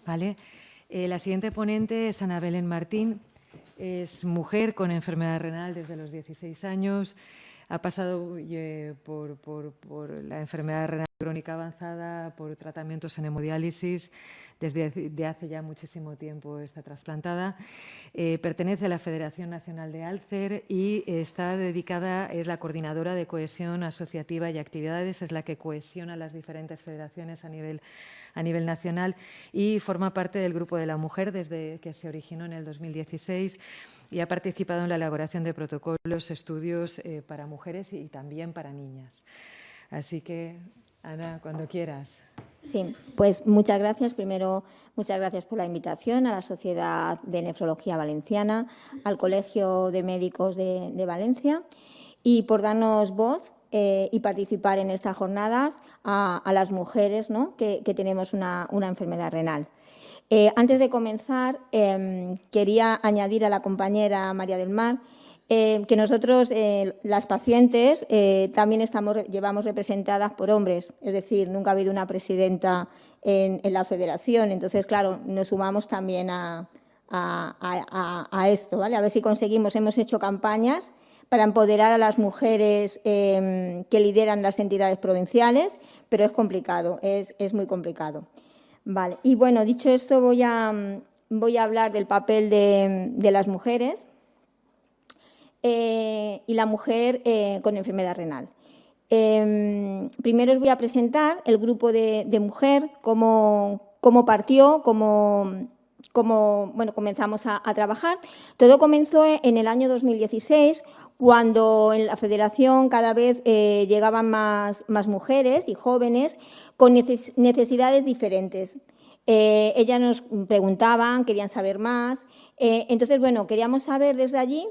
¿vale? La siguiente ponente es Ana Belén Martín. Es mujer con enfermedad renal desde los 16 años. Ha pasado por la enfermedad renal crónica avanzada, por tratamientos en hemodiálisis. Desde hace ya muchísimo tiempo está trasplantada. Pertenece a la Federación Nacional de Alcer y está dedicada, es la coordinadora de cohesión asociativa y actividades, es la que cohesiona las diferentes federaciones a nivel nacional y forma parte del Grupo de la Mujer desde que se originó en el 2016 y ha participado en la elaboración de protocolos, estudios para mujeres y también para niñas. Así que, Ana, cuando quieras. Sí, pues muchas gracias. Primero, muchas gracias por la invitación a la Sociedad de Nefrología Valenciana, al Colegio de Médicos de Valencia y por darnos voz y participar en estas jornadas a las mujeres, ¿no?, que tenemos una enfermedad renal. Antes de comenzar, quería añadir a la compañera María del Mar que nosotros, las pacientes, también llevamos representadas por hombres, es decir, nunca ha habido una presidenta en la federación. Entonces, claro, nos sumamos también a esto, ¿vale? A ver si conseguimos, hemos hecho campañas para empoderar a las mujeres que lideran las entidades provinciales, pero es complicado, es muy complicado. Vale. Y bueno, dicho esto, voy a hablar del papel de las mujeres y la mujer con enfermedad renal. Primero os voy a presentar el grupo de mujer, cómo partió, cómo comenzamos a trabajar. Todo comenzó en el año 2016, cuando en la federación cada vez llegaban más mujeres y jóvenes con necesidades diferentes. Ellas nos preguntaban, querían saber más. Entonces, bueno, queríamos saber desde allí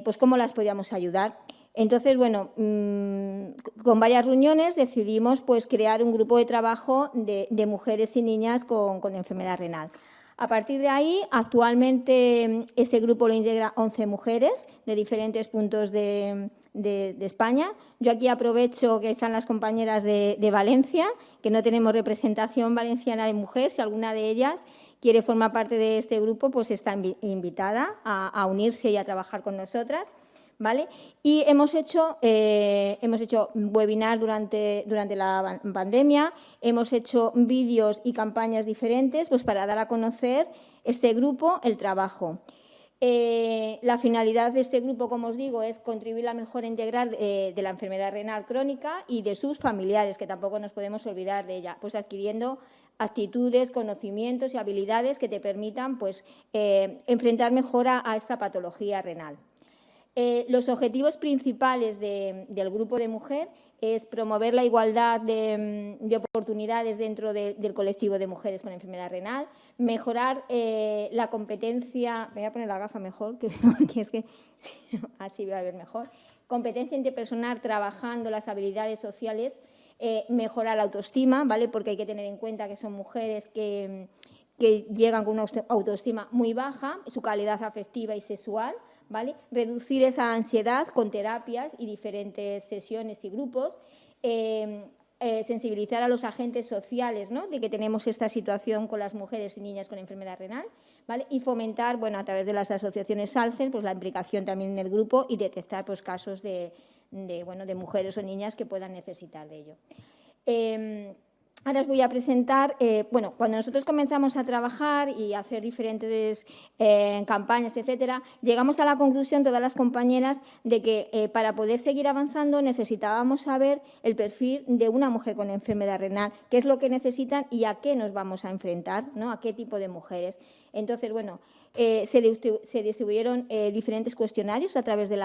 pues cómo las podíamos ayudar. Entonces, bueno, con varias reuniones decidimos pues crear un grupo de trabajo de mujeres y niñas con enfermedad renal. A partir de ahí, actualmente ese grupo lo integra 11 mujeres de diferentes puntos de España. Yo aquí aprovecho que están las compañeras de Valencia, que no tenemos representación valenciana de mujer. Si alguna de ellas quiere formar parte de este grupo, pues está invitada a unirse y a trabajar con nosotras, ¿vale? Y hemos hecho webinars durante la pandemia, hemos hecho vídeos y campañas diferentes pues para dar a conocer este grupo, el trabajo. La finalidad de este grupo, como os digo, es contribuir a la mejora integral de la enfermedad renal crónica y de sus familiares, que tampoco nos podemos olvidar de ella, pues adquiriendo actitudes, conocimientos y habilidades que te permitan pues, enfrentar mejor a esta patología renal. Los objetivos principales del grupo de mujer es promover la igualdad de oportunidades dentro del colectivo de mujeres con enfermedad renal, mejorar la competencia, me voy a poner la gafa mejor, que es que así voy a ver mejor, competencia interpersonal trabajando las habilidades sociales, mejorar la autoestima, ¿vale? Porque hay que tener en cuenta que son mujeres que llegan con una autoestima muy baja, su calidad afectiva y sexual, ¿vale? Reducir esa ansiedad con terapias y diferentes sesiones y grupos, sensibilizar a los agentes sociales, ¿no?, de que tenemos esta situación con las mujeres y niñas con enfermedad renal, ¿vale? Y fomentar, bueno, a través de las asociaciones Alcer, pues la implicación también en el grupo y detectar pues, casos de mujeres o niñas que puedan necesitar de ello. Ahora os voy a presentar, cuando nosotros comenzamos a trabajar y a hacer diferentes campañas, etcétera, llegamos a la conclusión, todas las compañeras, de que para poder seguir avanzando necesitábamos saber el perfil de una mujer con enfermedad renal, qué es lo que necesitan y a qué nos vamos a enfrentar, ¿no?, a qué tipo de mujeres. Entonces, bueno, se distribuyeron diferentes cuestionarios a través de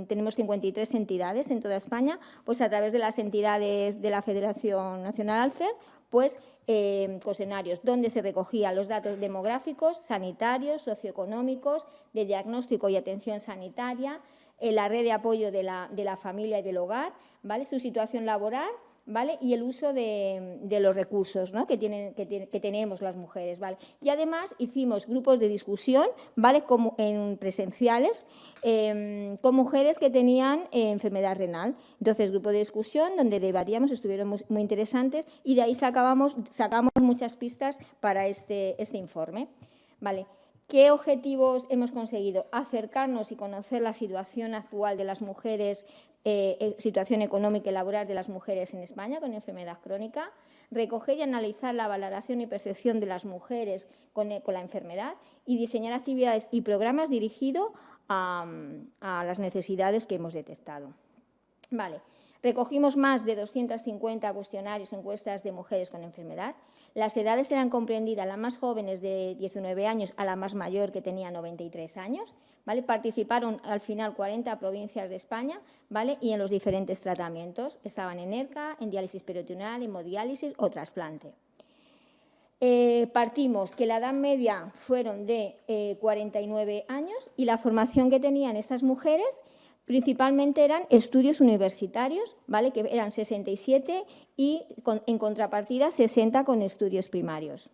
tenemos 53 entidades en toda España, pues a través de las entidades de la Federación Nacional Alcer, pues cuestionarios donde se recogían los datos demográficos, sanitarios, socioeconómicos, de diagnóstico y atención sanitaria, la red de apoyo de la familia y del hogar, ¿vale?, su situación laboral ¿vale? Y el uso de los recursos, ¿no? que tenemos las mujeres, ¿vale? Y además hicimos grupos de discusión, ¿vale? Como en presenciales, con mujeres que tenían enfermedad renal. Entonces, grupo de discusión donde debatíamos, estuvieron muy interesantes y de ahí sacamos muchas pistas para este informe, ¿vale? ¿Qué objetivos hemos conseguido? Acercarnos y conocer la situación actual de las mujeres, situación económica y laboral de las mujeres en España con enfermedad crónica, recoger y analizar la valoración y percepción de las mujeres con la enfermedad y diseñar actividades y programas dirigidos a las necesidades que hemos detectado. Vale. Recogimos más de 250 cuestionarios, encuestas de mujeres con enfermedad. Las edades eran comprendidas, las más jóvenes de 19 años a la más mayor que tenía 93 años. ¿Vale? Participaron al final 40 provincias de España, ¿vale? Y en los diferentes tratamientos. Estaban en ERCA, en diálisis peritoneal, hemodiálisis o trasplante. Partimos que la edad media fueron de 49 años y la formación que tenían estas mujeres principalmente eran estudios universitarios, ¿vale? Que eran 67 y en contrapartida 60 con estudios primarios.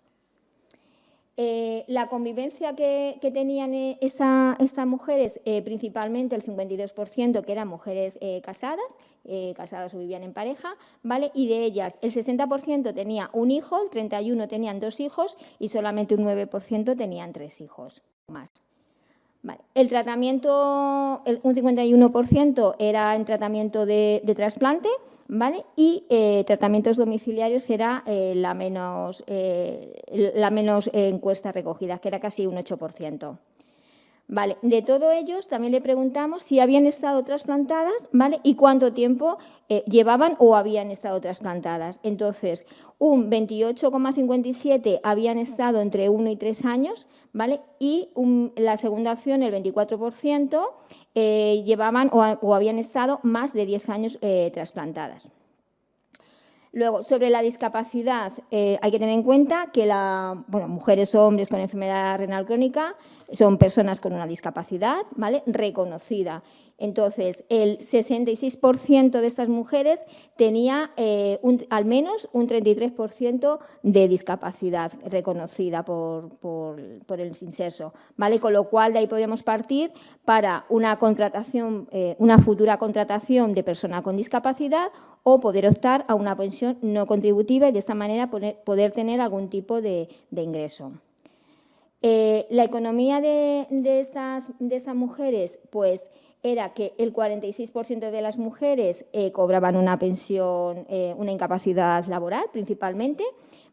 La convivencia que tenían estas mujeres, principalmente el 52% que eran mujeres casadas o vivían en pareja, ¿vale? Y de ellas el 60% tenía un hijo, el 31% tenían 2 hijos y solamente un 9% tenían 3 hijos más. Vale. El tratamiento, un 51% era en tratamiento de trasplante, ¿vale? Y tratamientos domiciliarios era la menos encuesta recogida, que era casi un 8%. Vale. De todos ellos también le preguntamos si habían estado trasplantadas, ¿vale? Y cuánto tiempo llevaban o habían estado trasplantadas. Entonces, un 28,57 habían estado entre 1 y 3 años, ¿vale? Y la segunda opción, el 24%, llevaban o habían estado más de 10 años trasplantadas. Luego, sobre la discapacidad, hay que tener en cuenta que mujeres o hombres con enfermedad renal crónica son personas con una discapacidad, ¿vale? Reconocida. Entonces, el 66% de estas mujeres tenía al menos un 33% de discapacidad reconocida por el Inserso, ¿vale? Con lo cual, de ahí podemos partir para una futura contratación de persona con discapacidad o poder optar a una pensión no contributiva y de esta manera poder tener algún tipo de ingreso. La economía de estas mujeres, pues, era que el 46% de las mujeres cobraban una pensión, una incapacidad laboral principalmente,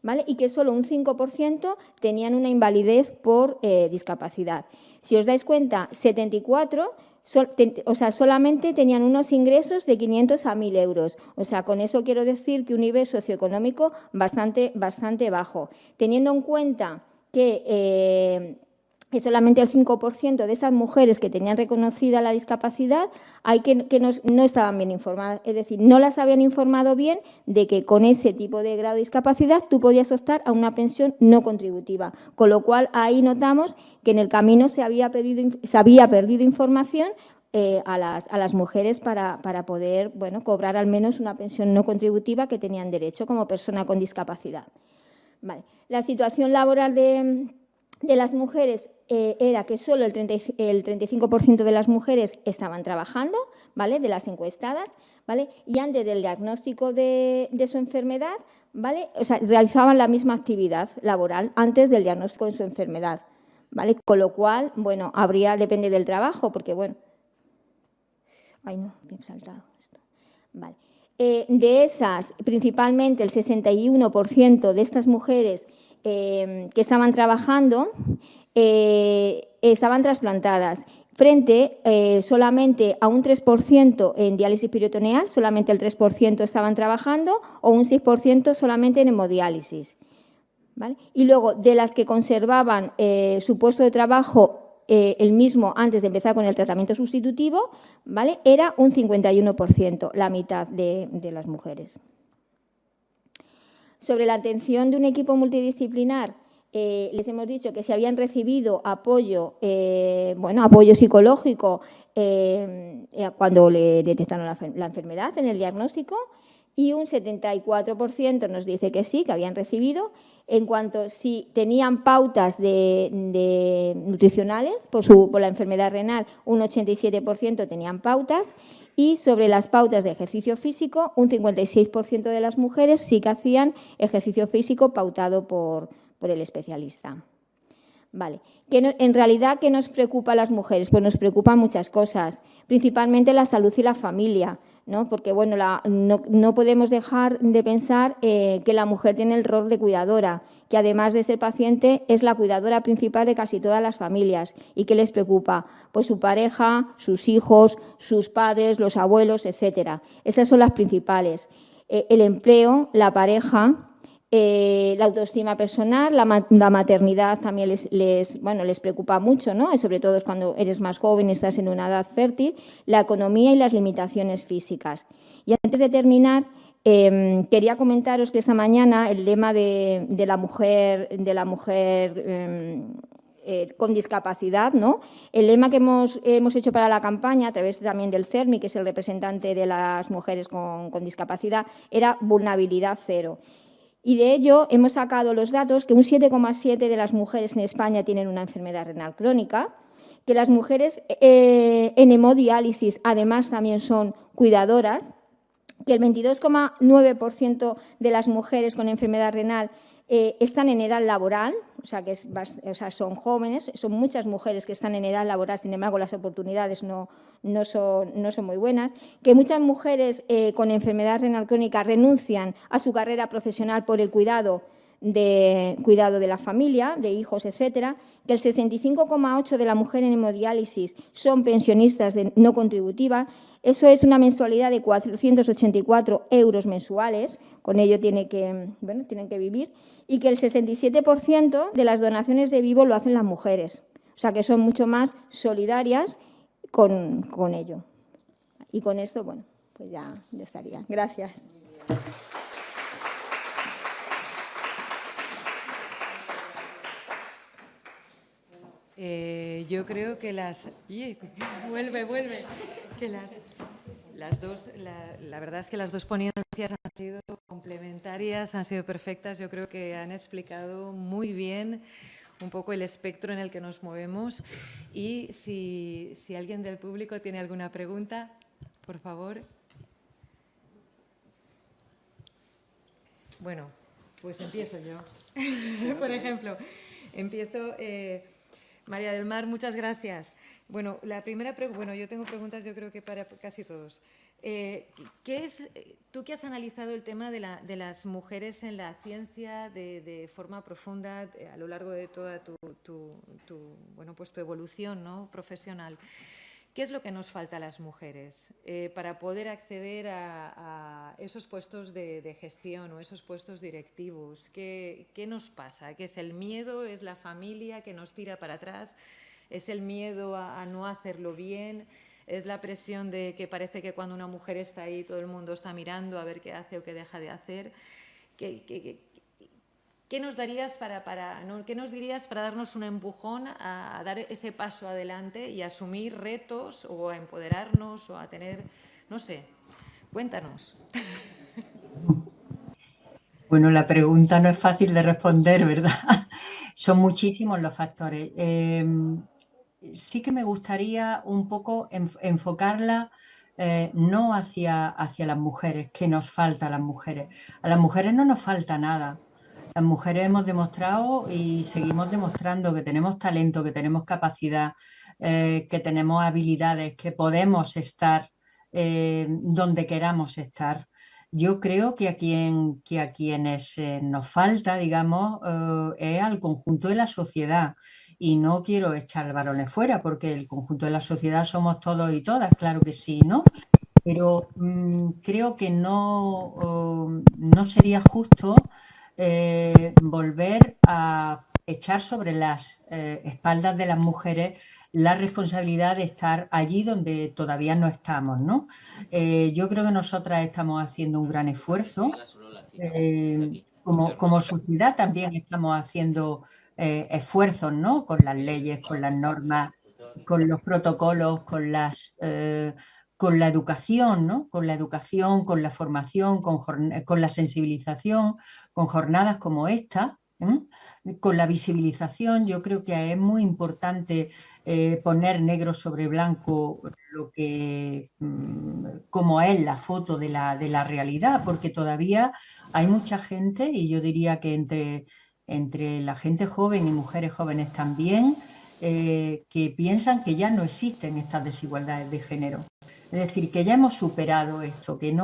¿vale? Y que solo un 5% tenían una invalidez por discapacidad. Si os dais cuenta, 74 solamente tenían unos ingresos de 500 a 1.000 euros. O sea, con eso quiero decir que un nivel socioeconómico bastante bajo. Teniendo en cuenta que solamente el 5% de esas mujeres que tenían reconocida la discapacidad no estaban bien informadas, es decir, no las habían informado bien de que con ese tipo de grado de discapacidad tú podías optar a una pensión no contributiva, con lo cual ahí notamos que en el camino se había perdido información a las mujeres para poder cobrar al menos una pensión no contributiva que tenían derecho como persona con discapacidad. Vale. La situación laboral de las mujeres era que solo el 35% de las mujeres estaban trabajando, ¿vale? De las encuestadas, ¿vale? Y antes del diagnóstico de su enfermedad, ¿vale? O sea, realizaban la misma actividad laboral antes del diagnóstico de su enfermedad, ¿vale? Con lo cual, bueno, depende del trabajo, porque, bueno... Ay, no, bien saltado esto. Vale. De esas, principalmente el 61% de estas mujeres que estaban trabajando estaban trasplantadas, frente solamente a un 3% en diálisis peritoneal, solamente el 3% estaban trabajando, o un 6% solamente en hemodiálisis, ¿vale? Y luego, de las que conservaban su puesto de trabajo el mismo antes de empezar con el tratamiento sustitutivo, ¿vale? Era un 51%, la mitad de las mujeres. Sobre la atención de un equipo multidisciplinar, les hemos dicho que si habían recibido apoyo psicológico cuando le detectaron la enfermedad en el diagnóstico, y un 74% nos dice que sí, que habían recibido. En cuanto si tenían pautas nutricionales por la enfermedad renal, un 87% tenían pautas. Y sobre las pautas de ejercicio físico, un 56% de las mujeres sí que hacían ejercicio físico pautado por el especialista. Vale. En realidad, ¿qué nos preocupa a las mujeres? Pues nos preocupan muchas cosas, principalmente la salud y la familia, ¿no? Porque bueno, no podemos dejar de pensar que la mujer tiene el rol de cuidadora, que además de ser paciente es la cuidadora principal de casi todas las familias. ¿Y qué les preocupa? Pues su pareja, sus hijos, sus padres, los abuelos, etcétera. Esas son las principales. El empleo, la pareja, la autoestima personal, la maternidad también les preocupa mucho, ¿no? Y sobre todo es cuando eres más joven y estás en una edad fértil, la economía y las limitaciones físicas. Y antes de terminar, quería comentaros que esta mañana el lema de la mujer con discapacidad, ¿no? El lema que hemos hecho para la campaña, a través también del CERMI, que es el representante de las mujeres con discapacidad, era vulnerabilidad cero. Y de ello hemos sacado los datos que un 7,7% de las mujeres en España tienen una enfermedad renal crónica, que las mujeres en hemodiálisis además también son cuidadoras, que el 22,9% de las mujeres con enfermedad renal están en edad laboral, o sea, son jóvenes, son muchas mujeres que están en edad laboral, sin embargo las oportunidades no son muy buenas, que muchas mujeres con enfermedad renal crónica renuncian a su carrera profesional por el cuidado de la familia, de hijos, etcétera, que el 65,8% de la mujer en hemodiálisis son pensionistas no contributivas. Eso es una mensualidad de 484 euros mensuales, con ello tienen que vivir, y que el 67% de las donaciones de vivo lo hacen las mujeres, o sea que son mucho más solidarias con ello. Y con esto, bueno, pues ya estaría. Gracias. Yo creo que vuelve. Que las dos, la verdad es que las dos ponencias han sido complementarias, han sido perfectas. Yo creo que han explicado muy bien un poco el espectro en el que nos movemos. Y si alguien del público tiene alguna pregunta, por favor. Bueno, pues empiezo yo. Por ejemplo, empiezo. María del Mar, muchas gracias. Bueno, la primera pregunta, yo tengo preguntas yo creo que para casi todos. Tú que has analizado el tema de las mujeres en la ciencia de forma profunda a lo largo de toda tu evolución, ¿no?, profesional, ¿qué es lo que nos falta a las mujeres para poder acceder a esos puestos de gestión o esos puestos directivos? ¿Qué nos pasa? ¿Qué es el miedo? ¿Es la familia que nos tira para atrás? ¿Es el miedo a no hacerlo bien? ¿Es la presión de que parece que cuando una mujer está ahí todo el mundo está mirando a ver qué hace o qué deja de hacer? ¿Qué nos darías ¿qué nos dirías para darnos un empujón a dar ese paso adelante y asumir retos o a empoderarnos o a tener, no sé, cuéntanos? Bueno, la pregunta no es fácil de responder, ¿verdad? Son muchísimos los factores. Sí que me gustaría un poco enfocarla no hacia las mujeres, que nos falta a las mujeres. A las mujeres no nos falta nada. Las mujeres hemos demostrado y seguimos demostrando que tenemos talento, que tenemos capacidad, que tenemos habilidades, que podemos estar donde queramos estar. Yo creo que a quienes nos falta, digamos, es al conjunto de la sociedad. Y no quiero echar varones fuera, porque el conjunto de la sociedad somos todos y todas, claro que sí, ¿no? Pero creo que no sería justo volver a echar sobre las espaldas de las mujeres la responsabilidad de estar allí donde todavía no estamos, ¿no? Yo creo que nosotras estamos haciendo un gran esfuerzo. Como sociedad también estamos haciendo esfuerzos, ¿no?, con las leyes, con las normas, con los protocolos, con la educación, ¿no? Con la educación, con la formación, con la sensibilización, con jornadas como esta, con la visibilización. Yo creo que es muy importante poner negro sobre blanco lo que, como es la foto de la realidad, porque todavía hay mucha gente, y yo diría que entre la gente joven y mujeres jóvenes también, que piensan que ya no existen estas desigualdades de género. Es decir, que ya hemos superado esto, que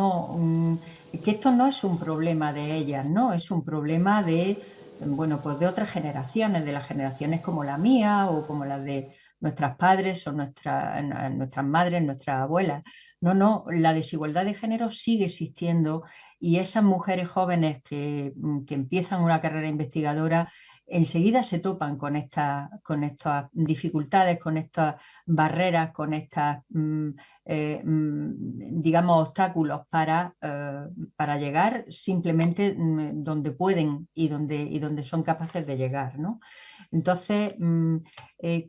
esto no es un problema de ellas, ¿no? Es un problema de, bueno, pues de otras generaciones, de las generaciones como la mía o como las de nuestras padres o nuestras madres, nuestras abuelas. No, la desigualdad de género sigue existiendo, y esas mujeres jóvenes que empiezan una carrera investigadora enseguida se topan con estas dificultades, con estas barreras, con estas, digamos, obstáculos para llegar simplemente donde pueden y donde son capaces de llegar, ¿no? Entonces,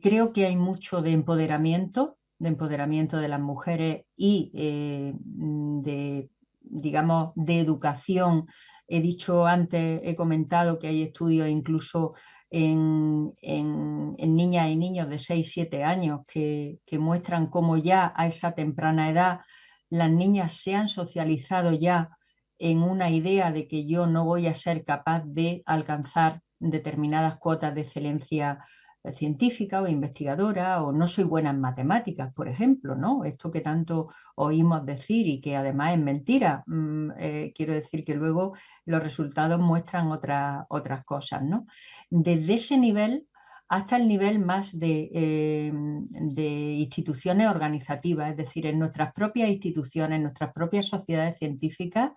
creo que hay mucho de empoderamiento de las mujeres y digamos, de educación. He dicho antes, he comentado que hay estudios incluso en niñas y niños de 6-7 años que muestran cómo ya a esa temprana edad las niñas se han socializado ya en una idea de que yo no voy a ser capaz de alcanzar determinadas cuotas de excelencia científica o investigadora, o no soy buena en matemáticas, por ejemplo, ¿no? Esto que tanto oímos decir y que además es mentira. Quiero decir que luego los resultados muestran otras cosas, ¿no? Desde ese nivel hasta el nivel más de instituciones organizativas, es decir, en nuestras propias instituciones, en nuestras propias sociedades científicas,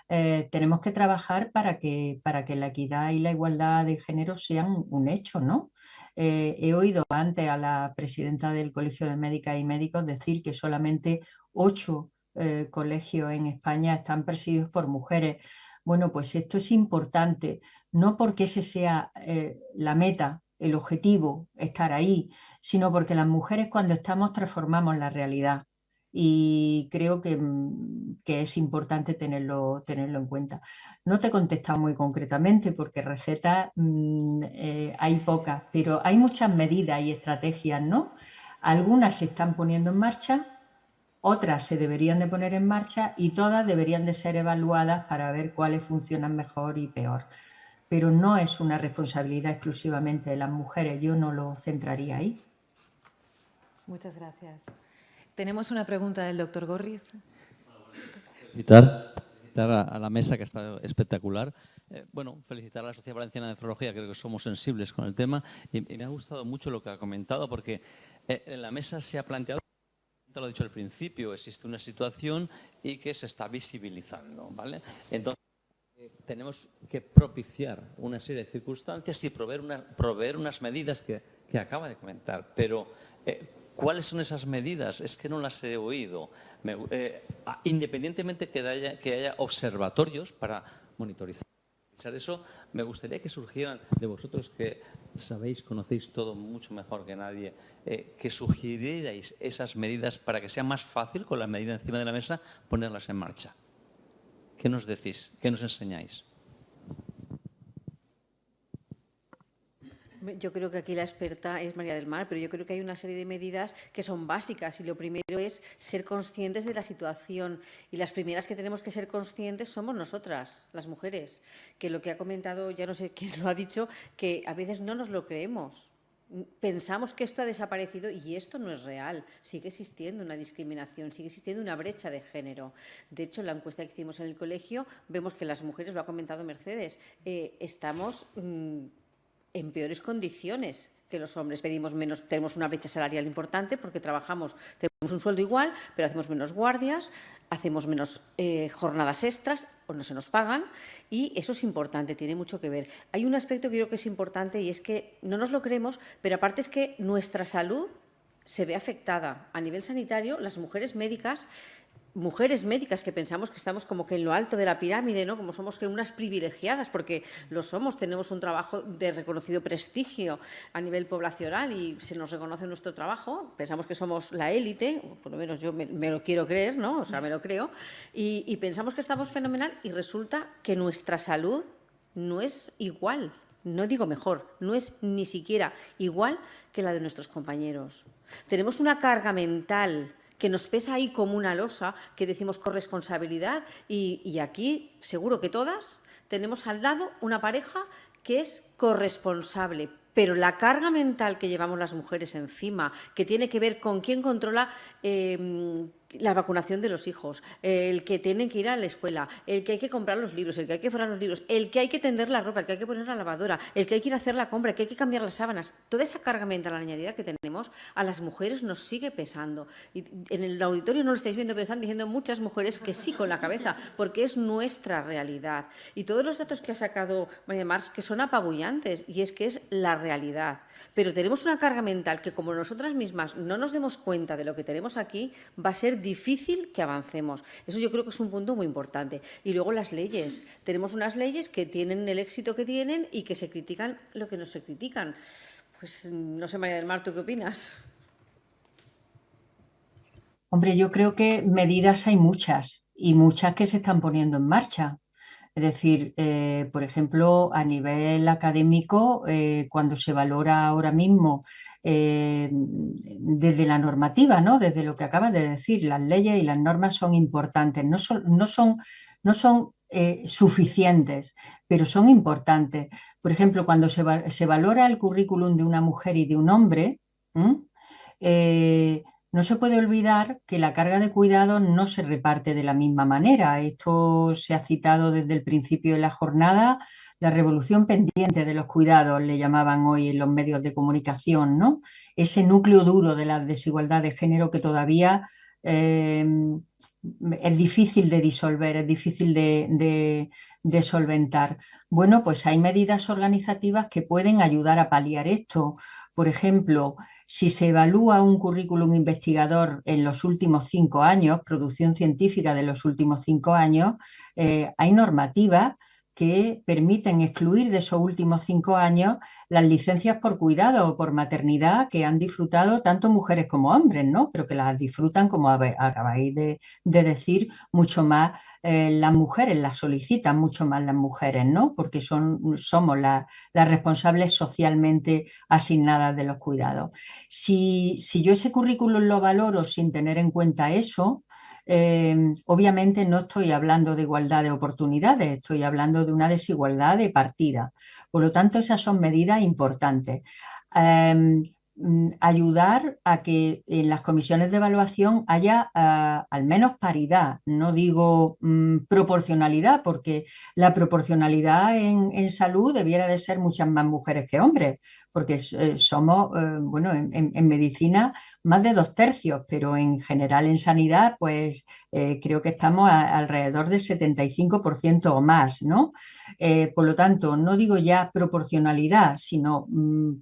tenemos que trabajar para que la equidad y la igualdad de género sean un hecho, ¿no? He oído antes a la presidenta del Colegio de Médicas y Médicos decir que solamente 8 colegios en España están presididos por mujeres. Bueno, pues esto es importante, no porque ese sea la meta, el objetivo, estar ahí, sino porque las mujeres, cuando estamos, transformamos la realidad. Y creo que es importante tenerlo en cuenta. No te he contestado muy concretamente porque recetas hay pocas, pero hay muchas medidas y estrategias, ¿no? Algunas se están poniendo en marcha, otras se deberían de poner en marcha, y todas deberían de ser evaluadas para ver cuáles funcionan mejor y peor. Pero no es una responsabilidad exclusivamente de las mujeres, yo no lo centraría ahí. Muchas gracias. Tenemos una pregunta del doctor Gorriz. Felicitar a la mesa, que ha estado espectacular. Bueno, felicitar a la Sociedad Valenciana de Nefrología, creo que somos sensibles con el tema, y me ha gustado mucho lo que ha comentado, porque en la mesa se ha planteado, te lo he dicho al principio, existe una situación y que se está visibilizando, ¿vale? Entonces, tenemos que propiciar una serie de circunstancias y proveer unas medidas que acaba de comentar, pero ¿cuáles son esas medidas? Es que no las he oído. Independientemente que haya observatorios para monitorizar eso, me gustaría que surgieran de vosotros, que sabéis, conocéis todo mucho mejor que nadie, que sugirierais esas medidas para que sea más fácil, con la medida encima de la mesa, ponerlas en marcha. ¿Qué nos decís? ¿Qué nos enseñáis? Yo creo que aquí la experta es María del Mar, pero yo creo que hay una serie de medidas que son básicas, y lo primero es ser conscientes de la situación, y las primeras que tenemos que ser conscientes somos nosotras, las mujeres, que lo que ha comentado, ya no sé quién lo ha dicho, que a veces no nos lo creemos. Pensamos que esto ha desaparecido y esto no es real. Sigue existiendo una discriminación, sigue existiendo una brecha de género. De hecho, en la encuesta que hicimos en el colegio, vemos que las mujeres, lo ha comentado Mercedes, estamos en peores condiciones que los hombres. Pedimos menos, tenemos una brecha salarial importante porque tenemos un sueldo igual, pero hacemos menos guardias, hacemos menos jornadas extras o no se nos pagan, y eso es importante, tiene mucho que ver. Hay un aspecto que creo que es importante, y es que no nos lo creemos, pero aparte es que nuestra salud se ve afectada. A nivel sanitario, las mujeres médicas mujeres médicas que pensamos que estamos como que en lo alto de la pirámide, ¿no? Como somos que unas privilegiadas, porque lo somos, tenemos un trabajo de reconocido prestigio a nivel poblacional y se nos reconoce nuestro trabajo, pensamos que somos la élite, por lo menos yo me lo quiero creer, ¿no? O sea, me lo creo, y pensamos que estamos fenomenal y resulta que nuestra salud no es igual, no digo mejor, no es ni siquiera igual que la de nuestros compañeros. Tenemos una carga mental que nos pesa ahí como una losa, que decimos corresponsabilidad, y aquí seguro que todas tenemos al lado una pareja que es corresponsable, pero la carga mental que llevamos las mujeres encima, que tiene que ver con quién controla la vacunación de los hijos, el que tienen que ir a la escuela, el que hay que comprar los libros, el que hay que forrar los libros, el que hay que tender la ropa, el que hay que poner la lavadora, el que hay que ir a hacer la compra, el que hay que cambiar las sábanas. Toda esa carga mental añadida que tenemos a las mujeres nos sigue pesando. Y en el auditorio no lo estáis viendo, pero están diciendo muchas mujeres que sí con la cabeza, porque es nuestra realidad. Y todos los datos que ha sacado María Marx, que son apabullantes, y es que es la realidad. Pero tenemos una carga mental que, como nosotras mismas no nos demos cuenta de lo que tenemos aquí, va a ser difícil que avancemos. Eso yo creo que es un punto muy importante. Y luego las leyes. Tenemos unas leyes que tienen el éxito que tienen y que se critican lo que no se critican. Pues no sé, María del Mar, ¿tú qué opinas? Hombre, yo creo que medidas hay muchas y muchas que se están poniendo en marcha. Es decir, por ejemplo, a nivel académico, cuando se valora ahora mismo desde la normativa, ¿no? Desde lo que acabas de decir, las leyes y las normas son importantes, no son suficientes, pero son importantes. Por ejemplo, cuando se valora el currículum de una mujer y de un hombre, no se puede olvidar que la carga de cuidados no se reparte de la misma manera. Esto se ha citado desde el principio de la jornada, la revolución pendiente de los cuidados, le llamaban hoy en los medios de comunicación, ¿no? Ese núcleo duro de la desigualdad de género que todavía es difícil de disolver, es difícil de solventar. Bueno, pues hay medidas organizativas que pueden ayudar a paliar esto. Por ejemplo, si se evalúa un currículum investigador en los últimos 5 años, producción científica de los últimos 5 años, hay normativas que permiten excluir de esos últimos 5 años las licencias por cuidado o por maternidad que han disfrutado tanto mujeres como hombres, ¿no? Pero que las disfrutan, como acabáis de decir, mucho más las mujeres, las solicitan mucho más las mujeres, ¿no? Porque somos las responsables socialmente asignadas de los cuidados. Si yo ese currículum lo valoro sin tener en cuenta eso, obviamente no estoy hablando de igualdad de oportunidades, estoy hablando de una desigualdad de partida. Por lo tanto, esas son medidas importantes. Ayudar a que en las comisiones de evaluación haya al menos paridad, no digo proporcionalidad, porque la proporcionalidad en salud debiera de ser muchas más mujeres que hombres, porque somos, bueno, en medicina más de 2/3, pero en general en sanidad, pues creo que estamos alrededor del 75% o más, ¿no? Por lo tanto, no digo ya proporcionalidad, sino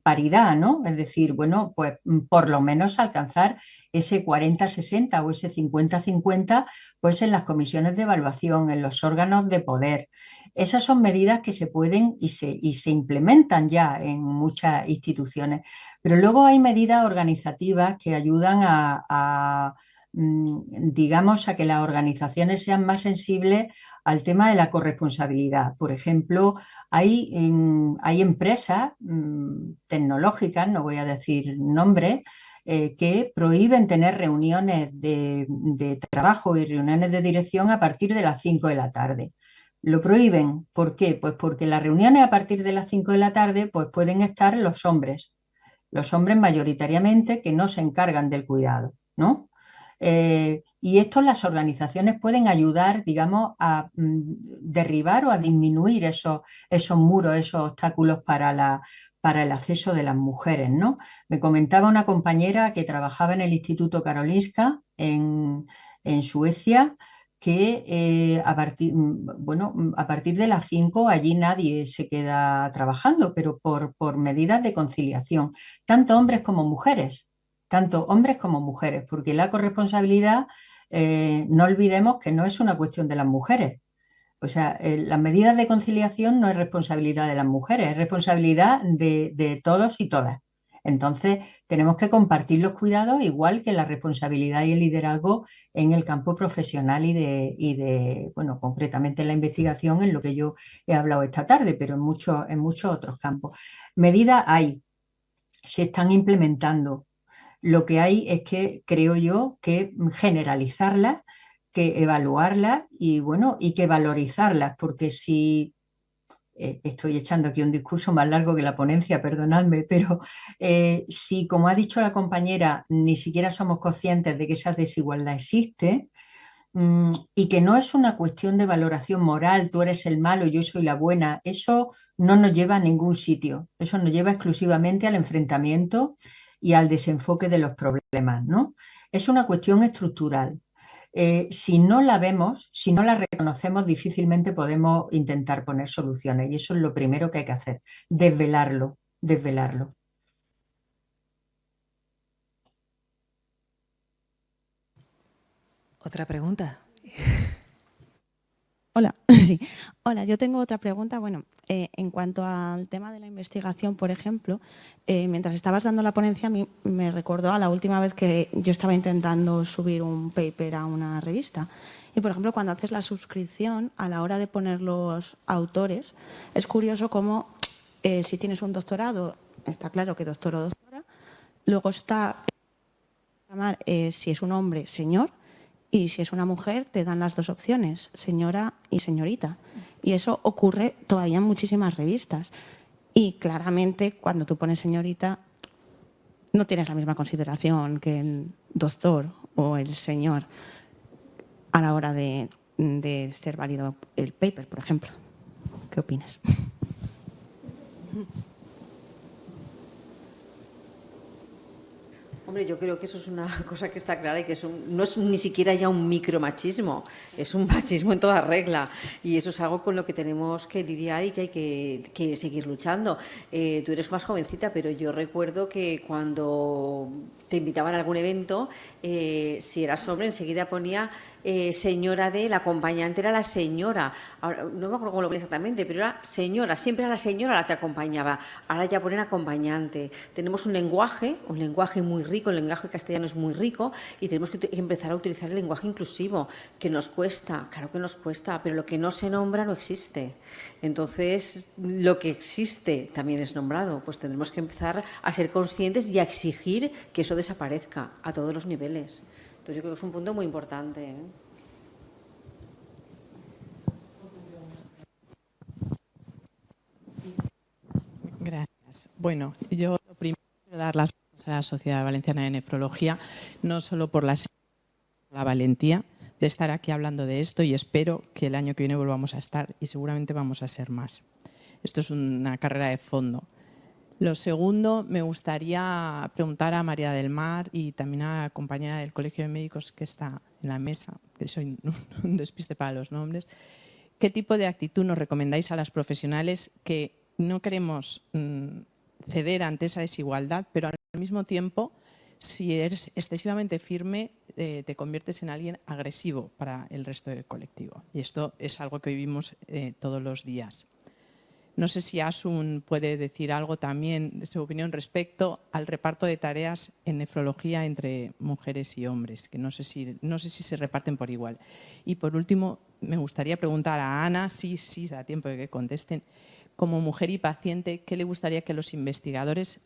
paridad, ¿no? Es decir, bueno, pues por lo menos alcanzar ese 40-60 o ese 50-50, pues en las comisiones de evaluación, en los órganos de poder. Esas son medidas que se pueden y se implementan ya en muchas instituciones. Pero luego hay medidas organizativas que ayudan digamos, a que las organizaciones sean más sensibles al tema de la corresponsabilidad. Por ejemplo, hay empresas tecnológicas, no voy a decir nombres, que prohíben tener reuniones de trabajo y reuniones de dirección a partir de las 5 de la tarde. Lo prohíben. ¿Por qué? Pues porque las reuniones a partir de las 5 de la tarde pues pueden estar los hombres mayoritariamente que no se encargan del cuidado, ¿no? Y esto las organizaciones pueden ayudar, digamos, a derribar o a disminuir esos muros, esos obstáculos para el acceso de las mujeres, ¿no? Me comentaba una compañera que trabajaba en el Instituto Karolinska en Suecia, que a partir de las 5 allí nadie se queda trabajando, pero por medidas de conciliación, tanto hombres como mujeres. tanto hombres como mujeres, porque la corresponsabilidad, no olvidemos que no es una cuestión de las mujeres. O sea, las medidas de conciliación no es responsabilidad de las mujeres, es responsabilidad de todos y todas. Entonces, tenemos que compartir los cuidados, igual que la responsabilidad y el liderazgo en el campo profesional bueno, concretamente en la investigación, en lo que yo he hablado esta tarde, pero en muchos otros campos. Medidas hay, se están implementando. Lo que hay es que, creo yo, que generalizarlas, que evaluarlas y, bueno, y que valorizarlas, porque si estoy echando aquí un discurso más largo que la ponencia, perdonadme, pero si, como ha dicho la compañera, ni siquiera somos conscientes de que esa desigualdad existe, y que no es una cuestión de valoración moral, tú eres el malo, yo soy la buena, eso no nos lleva a ningún sitio, eso nos lleva exclusivamente al enfrentamiento y al desenfoque de los problemas, ¿no? Es una cuestión estructural. Si no la vemos, si no la reconocemos, difícilmente podemos intentar poner soluciones y eso es lo primero que hay que hacer, desvelarlo, desvelarlo. Otra pregunta. Hola, sí. Hola, yo tengo otra pregunta. Bueno, en cuanto al tema de la investigación, por ejemplo, mientras estabas dando la ponencia, a mí me recordó a la última vez que yo estaba intentando subir un paper a una revista. Y, por ejemplo, cuando haces la suscripción, a la hora de poner los autores, es curioso cómo si tienes un doctorado, está claro que doctor o doctora, luego está si es un hombre, señor, y si es una mujer, te dan las dos opciones, señora y señorita. Y eso ocurre todavía en muchísimas revistas. Y claramente, cuando tú pones señorita, no tienes la misma consideración que el doctor o el señor a la hora de ser válido el paper, por ejemplo. ¿Qué opinas? Hombre, yo creo que eso es una cosa que está clara y que no es ni siquiera ya un micromachismo, es un machismo en toda regla y eso es algo con lo que tenemos que lidiar y que hay que seguir luchando. Tú eres más jovencita, pero yo recuerdo que cuando te invitaban a algún evento, si eras hombre enseguida ponía señora de, la acompañante era la señora. Ahora, no me acuerdo cómo lo ponía exactamente, pero era señora, siempre era la señora la que acompañaba. Ahora ya ponen acompañante. Tenemos un lenguaje muy rico, el lenguaje castellano es muy rico y tenemos que empezar a utilizar el lenguaje inclusivo, que nos cuesta, claro que nos cuesta, pero lo que no se nombra no existe. Entonces, lo que existe también es nombrado, pues tendremos que empezar a ser conscientes y a exigir que eso desaparezca a todos los niveles. Entonces, yo creo que es un punto muy importante, ¿eh? Gracias. Bueno, yo lo primero quiero dar las gracias a la Sociedad Valenciana de Nefrología, no solo por la valentía de estar aquí hablando de esto y espero que el año que viene volvamos a estar y seguramente vamos a ser más. Esto es una carrera de fondo. Lo segundo, me gustaría preguntar a María del Mar y también a la compañera del Colegio de Médicos que está en la mesa, que soy un despiste para los nombres, ¿qué tipo de actitud nos recomendáis a las profesionales que no queremos ceder ante esa desigualdad, pero al mismo tiempo, si eres excesivamente firme, te conviertes en alguien agresivo para el resto del colectivo? Y esto es algo que vivimos todos los días. No sé si Asun puede decir algo también de su opinión respecto al reparto de tareas en nefrología entre mujeres y hombres, que no sé si se reparten por igual. Y por último, me gustaría preguntar a Ana, si da tiempo de que contesten, como mujer y paciente, ¿qué le gustaría que los investigadores,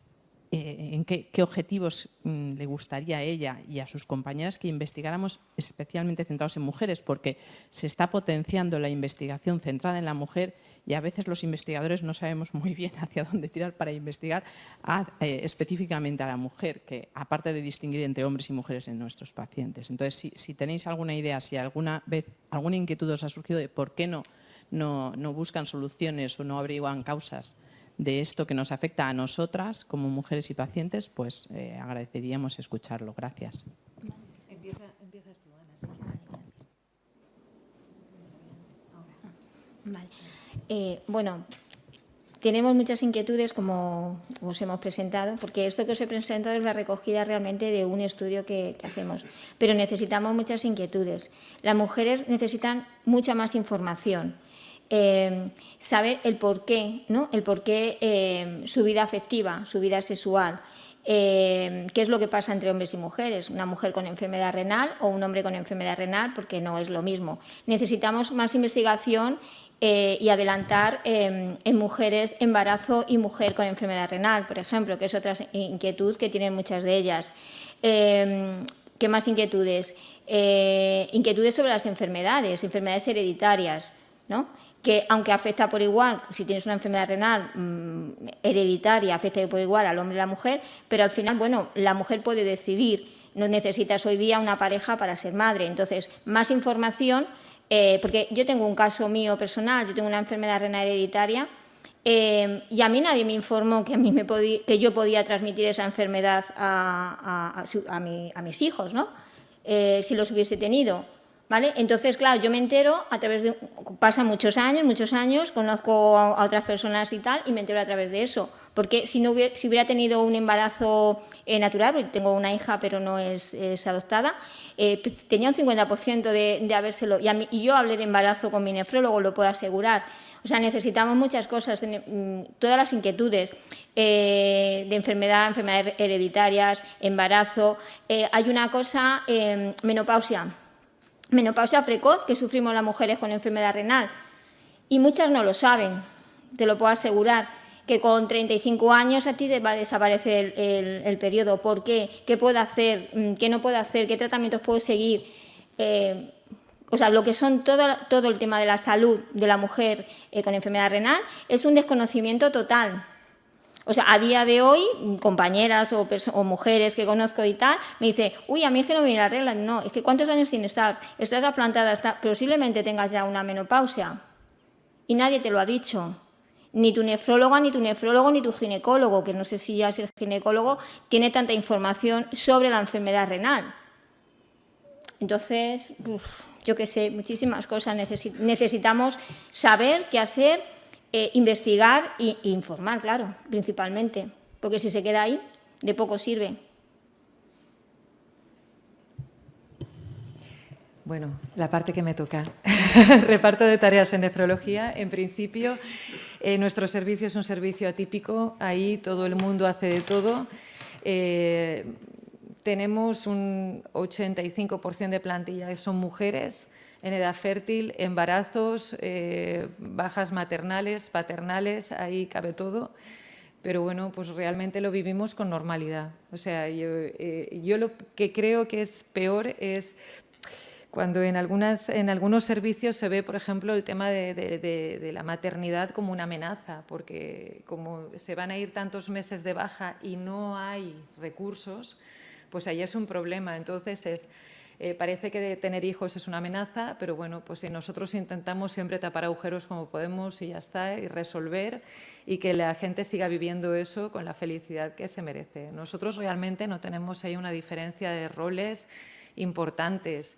en qué objetivos le gustaría a ella y a sus compañeras que investigáramos especialmente centrados en mujeres? Porque se está potenciando la investigación centrada en la mujer y a veces los investigadores no sabemos muy bien hacia dónde tirar para investigar específicamente a la mujer, que aparte de distinguir entre hombres y mujeres en nuestros pacientes. Entonces, si tenéis alguna idea, si alguna vez alguna inquietud os ha surgido de por qué no buscan soluciones o no averiguan causas de esto que nos afecta a nosotras como mujeres y pacientes, pues agradeceríamos escucharlo. Gracias. Empiezas tú, Ana. Vale. Bueno, tenemos muchas inquietudes, como os hemos presentado, porque esto que os he presentado es la recogida realmente de un estudio que hacemos, pero necesitamos muchas inquietudes. Las mujeres necesitan mucha más información, saber el porqué, ¿no? El porqué, su vida afectiva, su vida sexual, qué es lo que pasa entre hombres y mujeres, una mujer con enfermedad renal o un hombre con enfermedad renal, porque no es lo mismo. Necesitamos más investigación y adelantar en mujeres, embarazo y mujer con enfermedad renal, por ejemplo, que es otra inquietud que tienen muchas de ellas. ¿Qué más inquietudes? Inquietudes sobre las enfermedades hereditarias, ¿no? Que aunque afecta por igual, si tienes una enfermedad renal hereditaria, afecta por igual al hombre y a la mujer, pero al final, bueno, la mujer puede decidir, no necesitas hoy día una pareja para ser madre. Entonces, más información, porque yo tengo un caso mío personal, yo tengo una enfermedad renal hereditaria y a mí nadie me informó que yo podía transmitir esa enfermedad a mis hijos, ¿no? Si los hubiese tenido. ¿Vale? Entonces, claro, yo me entero a través de... Pasan muchos años, conozco a otras personas y tal, y me entero a través de eso. Porque si hubiera tenido un embarazo natural, porque tengo una hija pero no es adoptada, tenía un 50% de habérselo... Y yo hablé de embarazo con mi nefrólogo, lo puedo asegurar. O sea, necesitamos muchas cosas, todas las inquietudes de enfermedades hereditarias, embarazo. Hay una cosa, menopausia precoz que sufrimos las mujeres con enfermedad renal y muchas no lo saben, te lo puedo asegurar, que con 35 años a ti te va a desaparecer el periodo. ¿Por qué? ¿Qué puedo hacer? ¿Qué no puedo hacer? ¿Qué tratamientos puedo seguir? O sea, lo que son todo el tema de la salud de la mujer con enfermedad renal es un desconocimiento total. O sea, a día de hoy, compañeras o mujeres que conozco y tal, me dicen, uy, a mí es que no me viene la regla. No, es que ¿cuántos años tienes? Estás aplantada, posiblemente tengas ya una menopausia. Y nadie te lo ha dicho. Ni tu nefróloga, ni tu nefrólogo, ni tu ginecólogo, que no sé si ya es el ginecólogo, tiene tanta información sobre la enfermedad renal. Entonces, yo qué sé, muchísimas cosas. Necesitamos saber qué hacer, investigar e informar, claro, principalmente, porque si se queda ahí, de poco sirve. Bueno, la parte que me toca. Reparto de tareas en nefrología. En principio, nuestro servicio es un servicio atípico. Ahí todo el mundo hace de todo. Tenemos un 85% de plantilla que son mujeres en edad fértil, embarazos, bajas maternales, paternales, ahí cabe todo. Pero bueno, pues realmente lo vivimos con normalidad. O sea, yo lo que creo que es peor es cuando en algunos servicios se ve, por ejemplo, el tema de la maternidad como una amenaza, porque como se van a ir tantos meses de baja y no hay recursos, pues ahí es un problema. Entonces parece que tener hijos es una amenaza, pero bueno, pues nosotros intentamos siempre tapar agujeros como podemos y ya está, y resolver, y que la gente siga viviendo eso con la felicidad que se merece. Nosotros realmente no tenemos ahí una diferencia de roles importantes.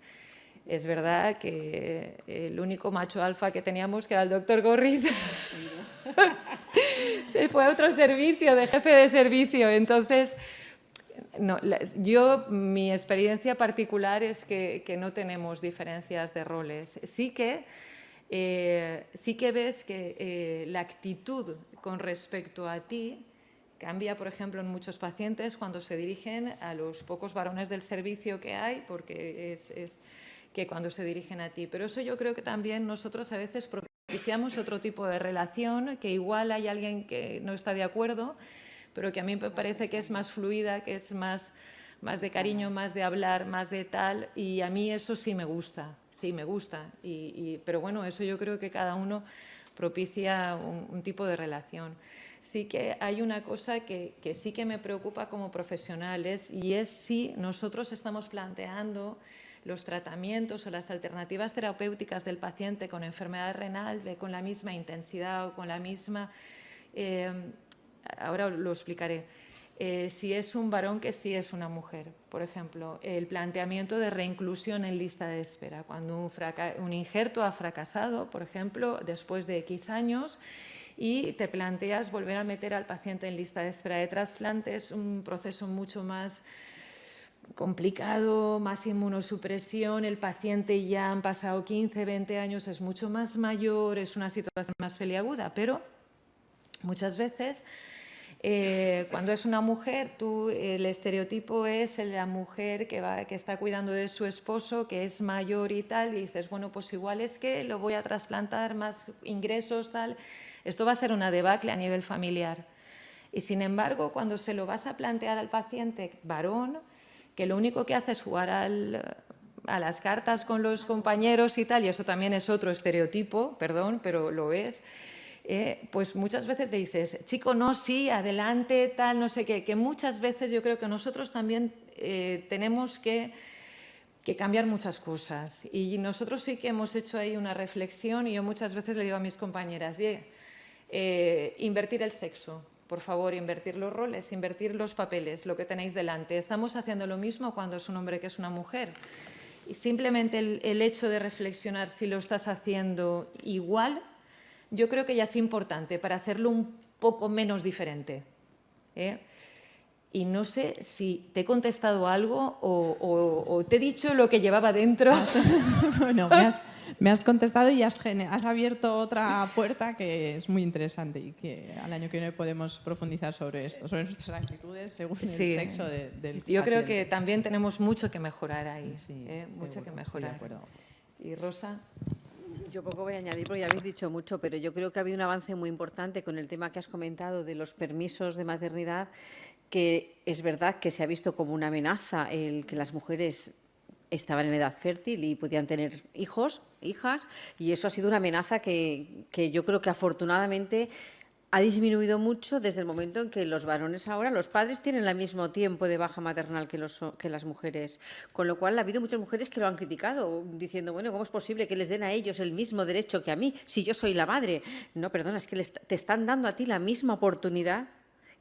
Es verdad que el único macho alfa que teníamos, que era el doctor Gorriz, se fue a otro servicio, de jefe de servicio. Entonces, no, mi experiencia particular es que no tenemos diferencias de roles. Sí que ves que la actitud con respecto a ti cambia, por ejemplo, en muchos pacientes cuando se dirigen a los pocos varones del servicio que hay, porque es que cuando se dirigen a ti. Pero eso yo creo que también nosotros a veces propiciamos otro tipo de relación, que igual hay alguien que no está de acuerdo, pero que a mí me parece que es más fluida, que es más de cariño, más de hablar, más de tal, y a mí eso sí me gusta. Pero bueno, eso yo creo que cada uno propicia un tipo de relación. Sí que hay una cosa que sí que me preocupa como profesionales, y es si nosotros estamos planteando los tratamientos o las alternativas terapéuticas del paciente con enfermedad renal con la misma intensidad o con la misma... ahora lo explicaré. Si es un varón que si es una mujer. Por ejemplo, el planteamiento de reinclusión en lista de espera. Cuando un injerto ha fracasado, por ejemplo, después de X años, y te planteas volver a meter al paciente en lista de espera de trasplante. Es un proceso mucho más complicado, más inmunosupresión, el paciente ya han pasado 15, 20 años, es mucho más mayor, es una situación más peliaguda, pero muchas veces cuando es una mujer, el estereotipo es el de la mujer que está cuidando de su esposo, que es mayor y tal, y dices, bueno, pues igual es que lo voy a trasplantar, más ingresos, tal. Esto va a ser una debacle a nivel familiar. Y sin embargo, cuando se lo vas a plantear al paciente varón, que lo único que hace es jugar a las cartas con los compañeros y tal, y eso también es otro estereotipo, perdón, pero lo es, pues muchas veces le dices, chico, no, sí, adelante, tal, no sé qué, que muchas veces yo creo que nosotros también tenemos que cambiar muchas cosas. Y nosotros sí que hemos hecho ahí una reflexión y yo muchas veces le digo a mis compañeras, invertir el sexo. Por favor, invertir los roles, invertir los papeles, lo que tenéis delante. Estamos haciendo lo mismo cuando es un hombre que es una mujer. Y simplemente el hecho de reflexionar si lo estás haciendo igual, yo creo que ya es importante para hacerlo un poco menos diferente. Y no sé si te he contestado algo o te he dicho lo que llevaba dentro. Bueno, me has contestado y has abierto otra puerta que es muy interesante y que al año que viene podemos profundizar sobre esto, sobre nuestras actitudes según el sexo del paciente. Yo creo que también tenemos mucho que mejorar ahí, mucho seguro, que mejorar. estoy de acuerdo. ¿Y Rosa? Yo poco voy a añadir porque ya habéis dicho mucho, pero yo creo que ha habido un avance muy importante con el tema que has comentado de los permisos de maternidad, que es verdad que se ha visto como una amenaza el que las mujeres estaban en edad fértil y podían tener hijos, hijas, y eso ha sido una amenaza que yo creo que afortunadamente ha disminuido mucho desde el momento en que los varones ahora, los padres tienen el mismo tiempo de baja maternal que las mujeres, con lo cual ha habido muchas mujeres que lo han criticado, diciendo, bueno, ¿cómo es posible que les den a ellos el mismo derecho que a mí, si yo soy la madre? No, perdona, es que te están dando a ti la misma oportunidad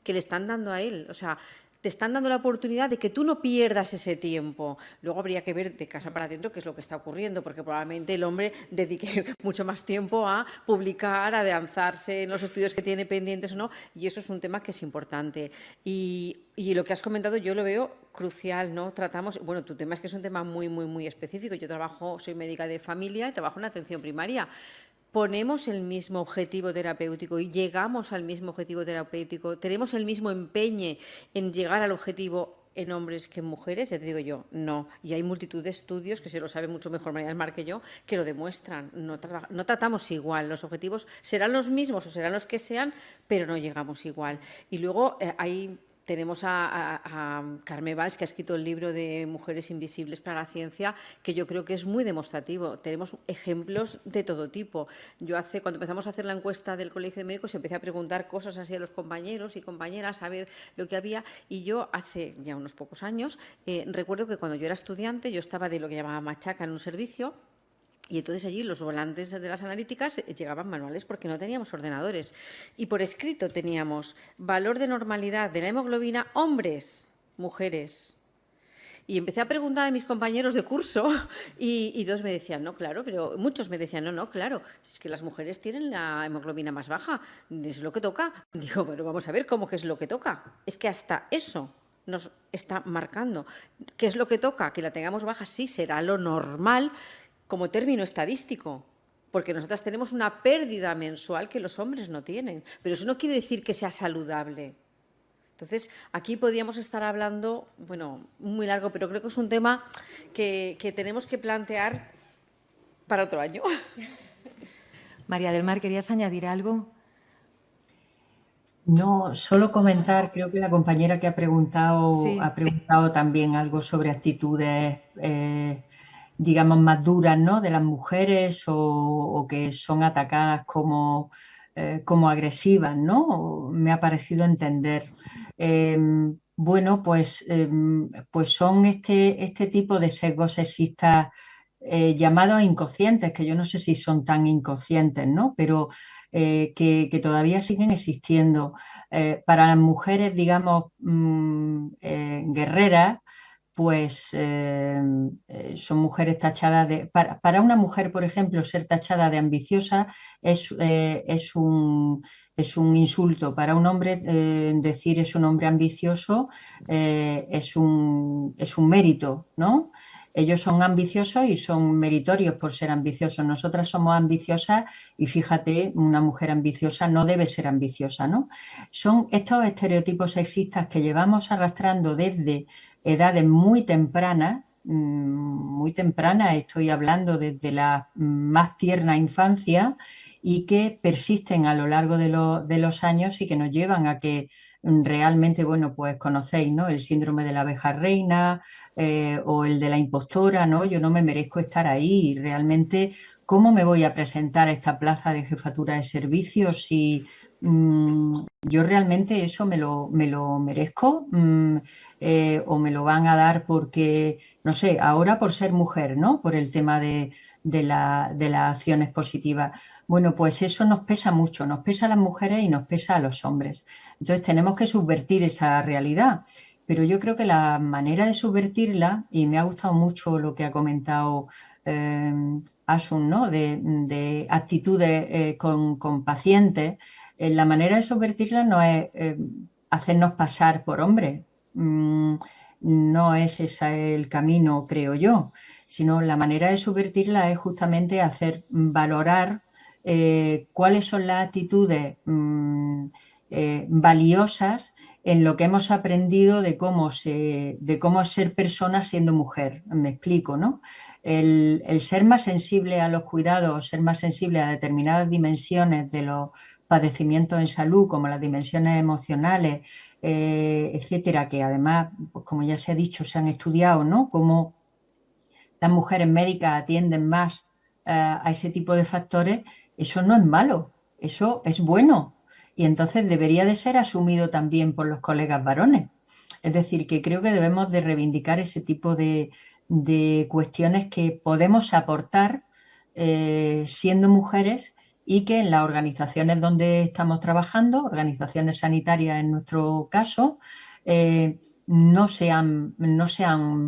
que le están dando a él, o sea, te están dando la oportunidad de que tú no pierdas ese tiempo. Luego habría que ver de casa para adentro qué es lo que está ocurriendo, porque probablemente el hombre dedique mucho más tiempo a publicar, a avanzarse en los estudios que tiene pendientes o no, y eso es un tema que es importante. Y lo que has comentado yo lo veo crucial, ¿no? Tratamos, bueno, tu tema es que es un tema muy, muy, muy específico. Yo soy médica de familia y trabajo en atención primaria. Ponemos el mismo objetivo terapéutico y llegamos al mismo objetivo terapéutico, tenemos el mismo empeño en llegar al objetivo en hombres que en mujeres, ya te digo yo, no. Y hay multitud de estudios, que se lo sabe mucho mejor María del Mar que yo, que lo demuestran. No tratamos igual, los objetivos serán los mismos o serán los que sean, pero no llegamos igual. Y luego tenemos a Carme Valls, que ha escrito el libro de Mujeres Invisibles para la Ciencia, que yo creo que es muy demostrativo. Tenemos ejemplos de todo tipo. Cuando empezamos a hacer la encuesta del Colegio de Médicos, empecé a preguntar cosas así a los compañeros y compañeras, a ver lo que había. Y yo, hace ya unos pocos años, recuerdo que cuando yo era estudiante, yo estaba de lo que llamaba machaca en un servicio. Y entonces allí los volantes de las analíticas llegaban manuales porque no teníamos ordenadores. Y por escrito teníamos valor de normalidad de la hemoglobina, hombres, mujeres. Y empecé a preguntar a mis compañeros de curso y dos me decían, no, claro, pero muchos me decían, no, claro, es que las mujeres tienen la hemoglobina más baja, es lo que toca. Digo, bueno, vamos a ver cómo que es lo que toca. Es que hasta eso nos está marcando. ¿Qué es lo que toca? Que la tengamos baja, sí, será lo normal, como término estadístico, porque nosotras tenemos una pérdida mensual que los hombres no tienen, pero eso no quiere decir que sea saludable. Entonces, aquí podríamos estar hablando, bueno, muy largo, pero creo que es un tema que tenemos que plantear para otro año. María del Mar, ¿querías añadir algo? No, solo comentar, creo que la compañera que ha preguntado también algo sobre actitudes digamos, más duras, ¿no?, de las mujeres o que son atacadas como agresivas, ¿no? Me ha parecido entender. Bueno, pues son este tipo de sesgos sexistas llamados inconscientes, que yo no sé si son tan inconscientes, ¿no?, pero que todavía siguen existiendo. Para las mujeres, digamos, guerreras, pues son mujeres tachadas de... Para una mujer, por ejemplo, ser tachada de ambiciosa es un insulto. Para un hombre, decir es un hombre ambicioso es un mérito, ¿no? Ellos son ambiciosos y son meritorios por ser ambiciosos. Nosotras somos ambiciosas y fíjate, una mujer ambiciosa no debe ser ambiciosa, ¿no? Son estos estereotipos sexistas que llevamos arrastrando desde edades muy tempranas, estoy hablando desde la más tierna infancia, y que persisten a lo largo de los años y que nos llevan a que realmente, bueno, pues conocéis, ¿no? El síndrome de la abeja reina o el de la impostora, ¿no? Yo no me merezco estar ahí. Y realmente, ¿cómo me voy a presentar a esta plaza de jefatura de servicios si yo realmente eso me lo merezco o me lo van a dar porque, no sé, ahora por ser mujer, ¿no? Por el tema de las acciones positivas. Bueno, pues eso nos pesa mucho, nos pesa a las mujeres y nos pesa a los hombres. Entonces tenemos que subvertir esa realidad. Pero yo creo que la manera de subvertirla, y me ha gustado mucho lo que ha comentado Asun, ¿no? De actitudes con pacientes, la manera de subvertirla no es hacernos pasar por hombres. No es ese el camino, creo yo, sino la manera de subvertirla es justamente hacer valorar cuáles son las actitudes valiosas en lo que hemos aprendido de cómo ser persona siendo mujer. Me explico, ¿no? El ser más sensible a los cuidados, ser más sensible a determinadas dimensiones de los padecimientos en salud, como las dimensiones emocionales, etcétera, que además, pues como ya se ha dicho, se han estudiado, ¿no? Cómo las mujeres médicas atienden más a ese tipo de factores. Eso no es malo, eso es bueno. Y entonces debería de ser asumido también por los colegas varones. Es decir, que creo que debemos de reivindicar ese tipo de cuestiones que podemos aportar siendo mujeres, y que en las organizaciones donde estamos trabajando, organizaciones sanitarias en nuestro caso, no se han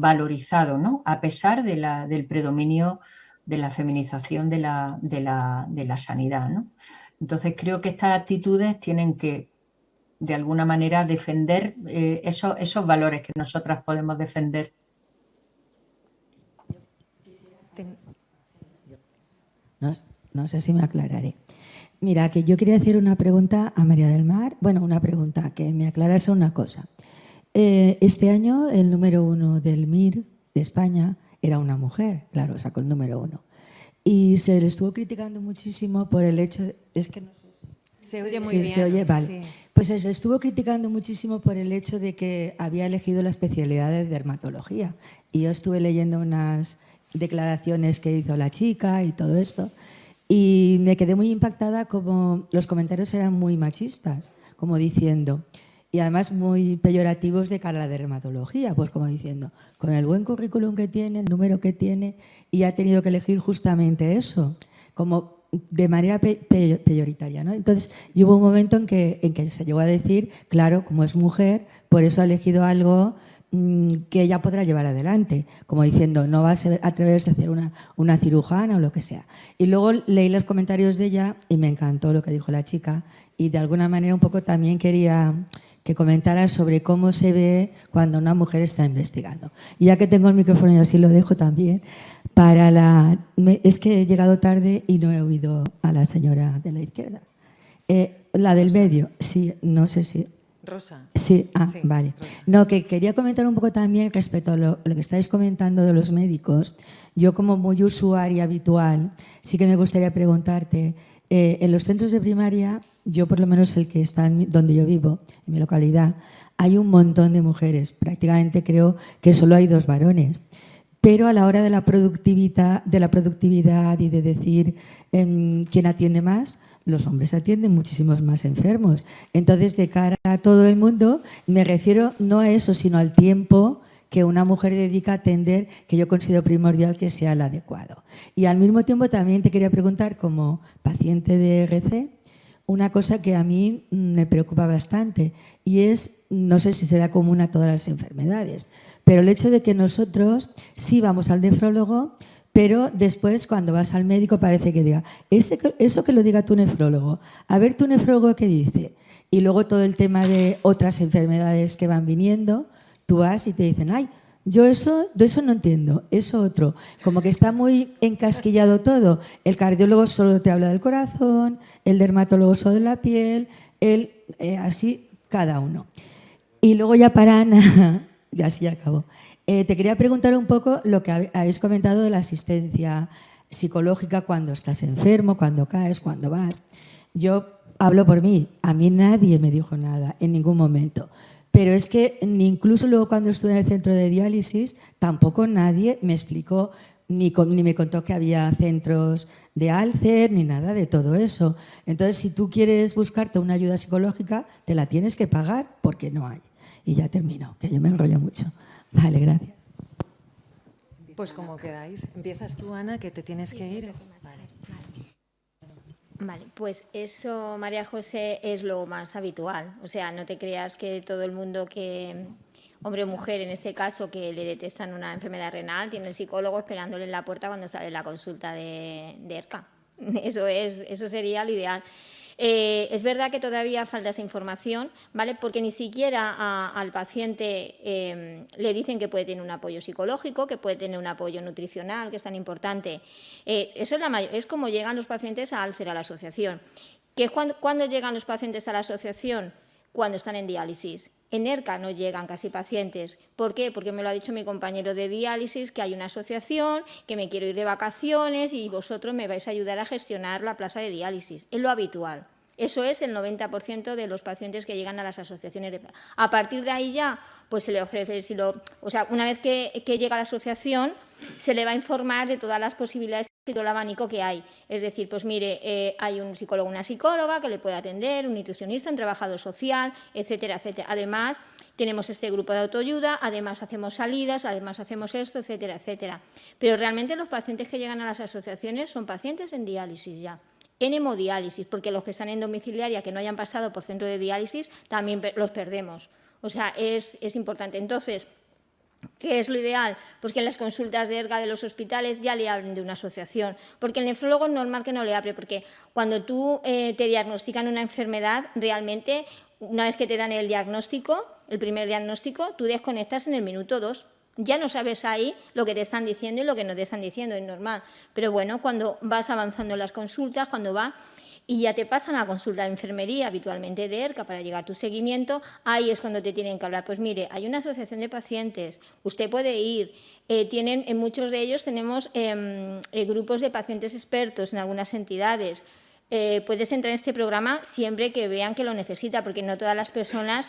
valorizado, ¿no? A pesar del predominio de la feminización de la sanidad, ¿no? Entonces creo que estas actitudes tienen que, de alguna manera, defender esos valores que nosotras podemos defender. No sé si me aclararé. Mira, que yo quería hacer una pregunta a María del Mar. Bueno, una pregunta, que me aclarase una cosa. Este año el número 1 del MIR de España era una mujer, claro, sacó el número 1. Y se le estuvo criticando muchísimo por el hecho... Es que no sé si... Se oye muy sí, bien. se oye, vale. Sí. Pues se le estuvo criticando muchísimo por el hecho de que había elegido la especialidad de dermatología. Y yo estuve leyendo unas declaraciones que hizo la chica y todo esto. Y me quedé muy impactada, como los comentarios eran muy machistas, como diciendo, y además muy peyorativos de cara a la dermatología, pues como diciendo, con el buen currículum que tiene, el número que tiene, y ha tenido que elegir justamente eso, como de manera peyoritaria, ¿no? Entonces, hubo un momento en que se llegó a decir, claro, como es mujer, por eso ha elegido algo que ella podrá llevar adelante, como diciendo, no va a atreverse a hacer una cirujana o lo que sea. Y luego leí los comentarios de ella y me encantó lo que dijo la chica, y de alguna manera un poco también quería que comentara sobre cómo se ve cuando una mujer está investigando. Y ya que tengo el micrófono y así lo dejo también, es que he llegado tarde y no he oído a la señora de la izquierda. La del medio, sí, no sé si... Rosa. Sí, Sí, vale. Rosa. No, que quería comentar un poco también respecto a lo que estáis comentando de los médicos. Yo, como muy usuaria habitual, sí que me gustaría preguntarte, en los centros de primaria, yo por lo menos el que está donde yo vivo, en mi localidad, hay un montón de mujeres. Prácticamente creo que solo hay 2 varones. Pero a la hora de la productividad y de decir quién atiende más, los hombres atienden muchísimos más enfermos. Entonces, de cara a todo el mundo, me refiero no a eso, sino al tiempo que una mujer dedica a atender, que yo considero primordial que sea el adecuado. Y al mismo tiempo también te quería preguntar, como paciente de RC, una cosa que a mí me preocupa bastante, y es, no sé si será común a todas las enfermedades, pero el hecho de que nosotros sí vamos al nefrólogo, pero después cuando vas al médico parece que diga, eso que lo diga tu nefrólogo, a ver tu nefrólogo qué dice. Y luego todo el tema de otras enfermedades que van viniendo, tú vas y te dicen, ay, yo de eso no entiendo, eso otro. Como que está muy encasquillado todo. El cardiólogo solo te habla del corazón, el dermatólogo solo de la piel, así cada uno. Y luego ya para Ana, ya sí, ya acabó. Te quería preguntar un poco lo que habéis comentado de la asistencia psicológica cuando estás enfermo, cuando caes, cuando vas. Yo hablo por mí, a mí nadie me dijo nada en ningún momento. Pero es que incluso luego cuando estuve en el centro de diálisis, tampoco nadie me explicó ni me contó que había centros de Alcer ni nada de todo eso. Entonces, si tú quieres buscarte una ayuda psicológica, te la tienes que pagar porque no hay. Y ya termino, que yo me enrollo mucho. Vale, gracias. Pues como quedáis. Empiezas tú, Ana, que te tienes que ir. Vale, pues eso, María José, es lo más habitual. O sea, no te creas que todo el mundo que, hombre o mujer en este caso, que le detectan una enfermedad renal, tiene el psicólogo esperándole en la puerta cuando sale la consulta de ERCA. Eso sería lo ideal. Es verdad que todavía falta esa información, ¿vale? Porque ni siquiera al paciente le dicen que puede tener un apoyo psicológico, que puede tener un apoyo nutricional, que es tan importante. Eso es como llegan los pacientes a Alcer, a la asociación. ¿Cuándo llegan los pacientes a la asociación? Cuando están en diálisis. En ERCA no llegan casi pacientes. ¿Por qué? Porque me lo ha dicho mi compañero de diálisis, que hay una asociación, que me quiero ir de vacaciones y vosotros me vais a ayudar a gestionar la plaza de diálisis. Es lo habitual. Eso es el 90% de los pacientes que llegan a las asociaciones. A partir de ahí ya, pues se le ofrece, una vez que llega a la asociación, se le va a informar de todas las posibilidades y todo el abanico que hay. Es decir, pues mire, hay un psicólogo, una psicóloga que le puede atender, un nutricionista, un trabajador social, etcétera, etcétera. Además, tenemos este grupo de autoayuda, además hacemos salidas, además hacemos esto, etcétera, etcétera. Pero realmente los pacientes que llegan a las asociaciones son pacientes en diálisis ya. En hemodiálisis, porque los que están en domiciliaria, que no hayan pasado por centro de diálisis, también los perdemos. O sea, es importante. Entonces, ¿qué es lo ideal? Pues que en las consultas de ERCA de los hospitales ya le hablen de una asociación, porque el nefrólogo es normal que no le hable, porque cuando tú te diagnostican una enfermedad, realmente, una vez que te dan el diagnóstico, el primer diagnóstico, tú desconectas en el minuto 2. Ya no sabes ahí lo que te están diciendo y lo que no te están diciendo, es normal. Pero bueno, cuando vas avanzando en las consultas, y ya te pasan a la consulta de enfermería, habitualmente de ERCA, para llegar a tu seguimiento, ahí es cuando te tienen que hablar. Pues mire, hay una asociación de pacientes, usted puede ir. En muchos de ellos tenemos grupos de pacientes expertos en algunas entidades. Puedes entrar en este programa siempre que vean que lo necesita, porque no todas las personas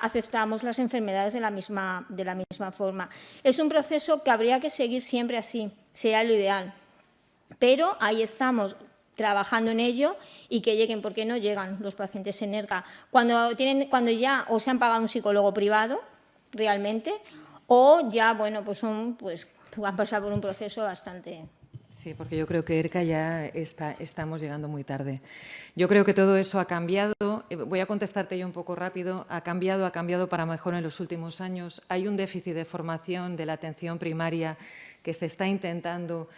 aceptamos las enfermedades de la misma forma. Es un proceso que habría que seguir siempre así, sería lo ideal. Pero ahí estamos trabajando en ello y que lleguen, porque no llegan los pacientes en ERCA. Cuando ya o se han pagado un psicólogo privado, realmente, o ya, bueno, pues han pasado por un proceso bastante... Sí, porque yo creo que ERCA ya estamos llegando muy tarde. Yo creo que todo eso ha cambiado. Voy a contestarte yo un poco rápido. Ha cambiado para mejor en los últimos años. Hay un déficit de formación de la atención primaria que se está intentando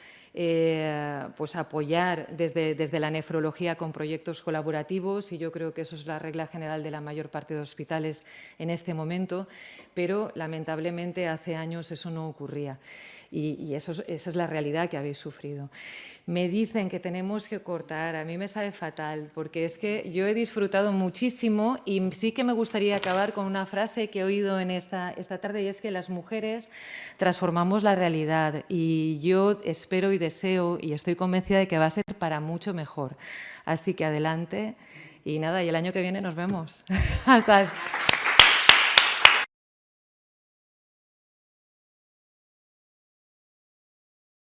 apoyar desde la nefrología con proyectos colaborativos, y yo creo que eso es la regla general de la mayor parte de hospitales en este momento, pero lamentablemente hace años eso no ocurría. Y esa es la realidad que habéis sufrido. Me dicen que tenemos que cortar, a mí me sabe fatal, porque es que yo he disfrutado muchísimo y sí que me gustaría acabar con una frase que he oído en esta tarde, y es que las mujeres transformamos la realidad, y yo espero y deseo y estoy convencida de que va a ser para mucho mejor. Así que adelante y nada, y el año que viene nos vemos. Hasta